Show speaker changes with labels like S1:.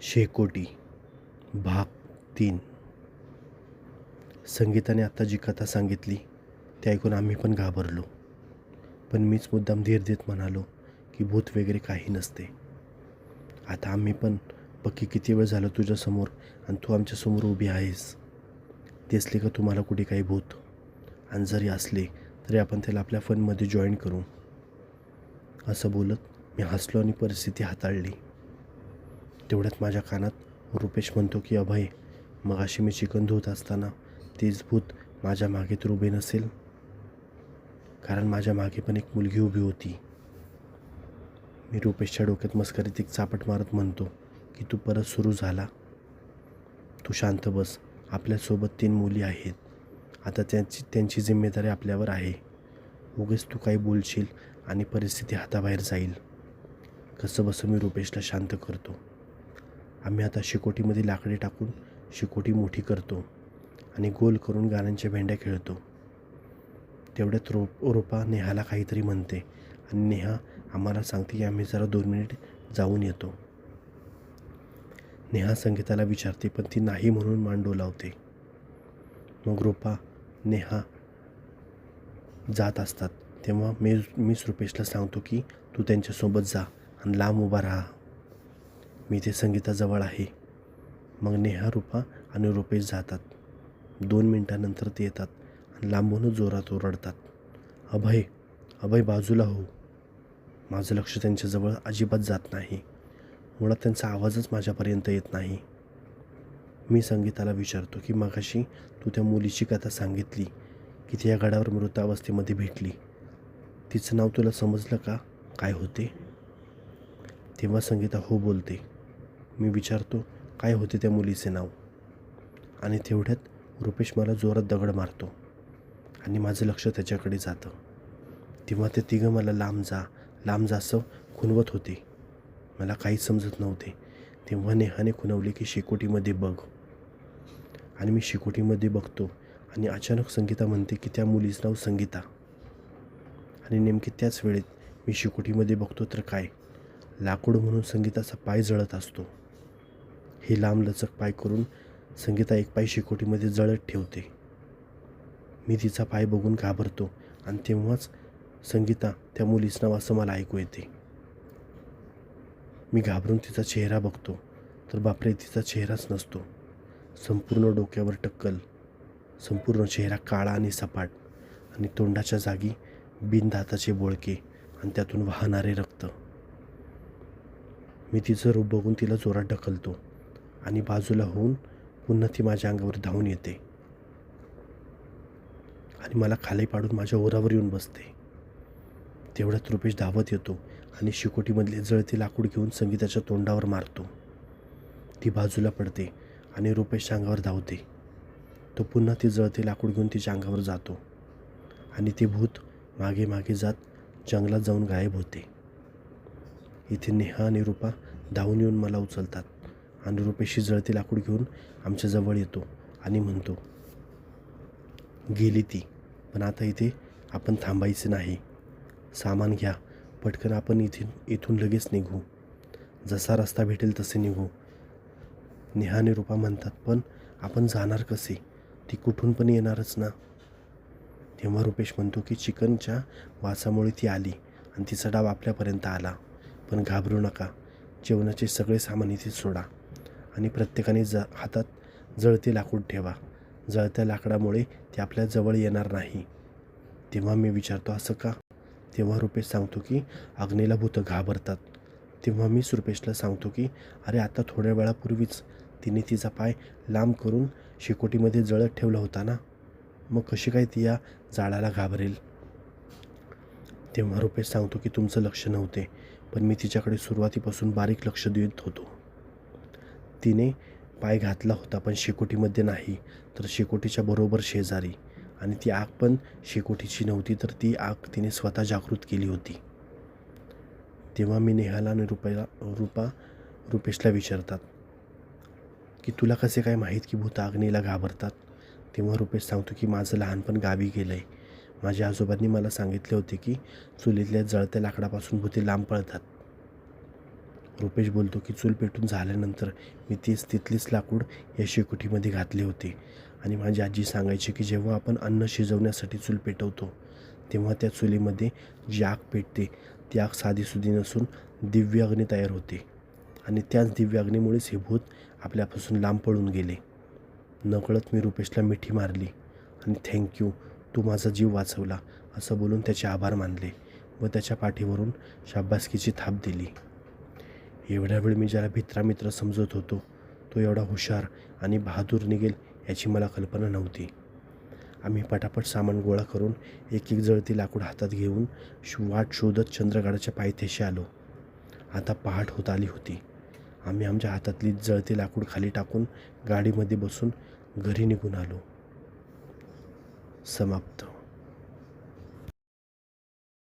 S1: शेकोटी भाग 3. संगीताने आता जी कथा सांगितली ते ऐकून आम्ही पण घाबरलो, पण मीच मुद्दाम धीर देत म्हणालो की भूत वगैरे काही नसते. आता आम्ही पण पक्की किती वेळ झालं तुझ्यासमोर आणि तू आमच्यासमोर उभी आहेस. दिसले का तुम्हाला कुठे काही भूत? आणि जरी असले तरी आपण त्याला आपल्या फनमध्ये जॉईन करू. असं बोलत मी हसलो आणि परिस्थिती हाताळली. तेवढ्यात माझ्या कानात रुपेश म्हणतो की अभय, मगाशी मी चिकन धुत असताना तेच भूत माझ्या मागे तर उभे नसेल, कारण माझ्या मागे पण एक मुलगी उभी होती. मी रुपेशच्या डोक्यात मस्करीत एक चापट मारत म्हणतो की तू परत सुरू झाला. तू शांत बस. आपल्यासोबत 3 मुली आहेत. आता त्यांची जिम्मेदारी आपल्यावर आहे. उगीच तू काही बोलशील आणि परिस्थिती हाताबाहेर जाईल. कसं बसं मी रुपेशला शांत करतो. आम्ही आता शिकोटीमध्ये लाकडे टाकून शिकोटी मोठी करतो आणि गोल करून गाण्यांच्या भेंड्या खेळतो. तेवढ्यात रूपा नेहाला काहीतरी म्हणते आणि नेहा आम्हाला सांगते की आम्ही जरा 2 मिनिट जाऊन येतो. नेहा संगीताला विचारते, पण ती नाही म्हणून मान डोलावते. मग रूपा नेहा जात असतात तेव्हा मीच रुपेशला सांगतो की तू त्यांच्यासोबत जा आणि लांब उभा राहा. मी ते संगीताजवळ आहे. मग नेहा, रूपा आणि रुपेश जातात. 2 मिनिटांनंतर ते येतात आणि लांबूनच जोरात ओरडतात, अभय अभय बाजूला हो. माझं लक्ष त्यांच्याजवळ अजिबात जात नाही. मुळात त्यांचा आवाजच माझ्यापर्यंत येत नाही. मी संगीताला विचारतो की मगाशी तू त्या मुलीची कथा सांगितली की ती या गडावर मृतावस्थेमध्ये भेटली. तिचं नाव तुला समजलं का? काय होते? तेव्हा संगीता हो बोलते. मी विचारतो काय होते त्या मुलीचे नाव? आणि तेवढ्यात रुपेश मला जोरात दगड मारतो आणि माझं लक्ष त्याच्याकडे जातं. तेव्हा ते तिघं मला लांब जा असं खुणवत होते. मला काहीच समजत नव्हते. तेव्हा नेहाने खुणवले की शेकोटीमध्ये बघ. आणि मी शेकोटीमध्ये बघतो आणि अचानक संगीता म्हणते की त्या मुलीचं नाव संगीता. आणि नेमकी त्याच वेळेत मी शेकोटीमध्ये बघतो तर काय, लाकूड म्हणून संगीताचा पाय जळत असतो. हे लांबलचक पाय करून संगीता एक पाय शेकोटीमध्ये जळत ठेवते. मी तिचा पाय बघून घाबरतो आणि तेव्हाच संगीता त्या मुलीचं नाव असं मला ऐकू येते. मी घाबरून तिचा चेहरा बघतो तर बापरे, तिचा चेहराच नसतो. संपूर्ण डोक्यावर टक्कल, संपूर्ण चेहरा काळा आणि सपाट आणि तोंडाच्या जागी बिनदाताचे बोळके आणि त्यातून वाहणारे रक्त. मी तिचं रूप बघून तिला जोरात ढकलतो आणि बाजूला होऊन पुन्हा ती माझ्या अंगावर धावून येते आणि मला खाली पाडून माझ्या ओरावर येऊन बसते. तेवढ्यात रुपेश धावत येतो आणि शिकोटीमधले जळते लाकूड घेऊन संगीताच्या तोंडावर मारतो. ती बाजूला पडते आणि रुपेशच्या अंगावर धावते. तो पुन्हा ती जळते लाकूड घेऊन तिच्या अंगावर जातो आणि ते भूत मागे मागे जात जंगलात जाऊन गायब होते. इथे नेहा आणि रूपा धावून येऊन मला उचलतात आणि रुपेशची जळते लाकूड घेऊन आमच्या जवळ येतो आणि म्हणतो, गेली ती, पण आता इथे आपण थांबायचे नाही. सामान घ्या पटकन, आपण इथून लगेच निघू. जसा रस्ता भेटेल तसे निघू. नेहा आणि रूपा म्हणतात, पण आपण जाणार कसे? ती कुठून पण येणारच ना. तेव्हा रुपेश म्हणतो की चिकनच्या वासामुळे ती आली आणि तिचा डाव आपल्यापर्यंत आला. पण घाबरू नका. जेवणाचे सगळे सामान इथे सोडा आणि प्रत्येकाने हातात जळते लाकूड ठेवा. जळत्या लाकडामुळे ती आपल्या जवळ येणार नाही. तेव्हा मी विचारतो, असं का? तेव्हा रुपेश सांगतो की अग्नीला भूतं घाबरतात. तेव्हा मीच रुपेशला सांगतो की अरे, आता थोड्या वेळापूर्वीच तिने तिचा पाय लांब करून शेकोटीमध्ये जळत ठेवला होता ना, मग कशी काय ती या जाळाला घाबरेल? तेव्हा रुपेश सांगतो की तुमचं लक्ष नव्हते, पण मी तिच्याकडे सुरुवातीपासून बारीक लक्ष देत होतो. तिने पाय घातला होता पण शेकोटीमध्ये नाही, तर शेकोटीच्या बरोबर शेजारी. आणि ती आग पण शेकोटीची नव्हती, तर ती आग तिने स्वतः जागृत केली होती. तेव्हा मी नेहाला आणि रूपा रुपेशला विचारतात की तुला कसे काय माहीत की भूत अग्नीला घाबरतात? तेव्हा रुपेश सांगतो की माझं लहानपण गावी गेलं आहे. माझ्या आजोबांनी मला सांगितले होते की चुलीतल्या जळत्या लाकडापासून भूते लांब पळतात. रुपेश बोलतो की चूल पेटून झाल्यानंतर मी तिथलीच लाकूड या शेकोटीमध्ये घातले होते. आणि माझी आजी सांगायची की जेव्हा आपण अन्न शिजवण्यासाठी चूल पेटवतो तेव्हा त्या चुलीमध्ये जी आग पेटते ती आग साधीसुधी नसून दिव्य अग्नी तयार होते. आणि त्याच दिव्य अग्नीमुळेच हे भूत आपल्यापासून लांब पळून गेले. नकळत मी रुपेशला मिठी मारली आणि थँक्यू, तू माझा जीव वाचवला असं बोलून त्याचे आभार मानले व त्याच्या पाठीवरून शाबासकीची थाप दिली. एवढ्या वेळ मी ज्याला मित्र समजत होतो तो एवढा हुशार आणि बहादूर निघेल याची मला कल्पना नव्हती. आम्ही पटापट सामान गोळा करून एक जळती लाकूड हातात घेऊन वाट शोधत चंद्रगडाच्या पायथ्याशी आलो. आता पहाट होत आली होती. आम्ही आमच्या हातातली जळती लाकूड खाली टाकून गाडीमध्ये बसून घरी निघून आलो. समाप्त.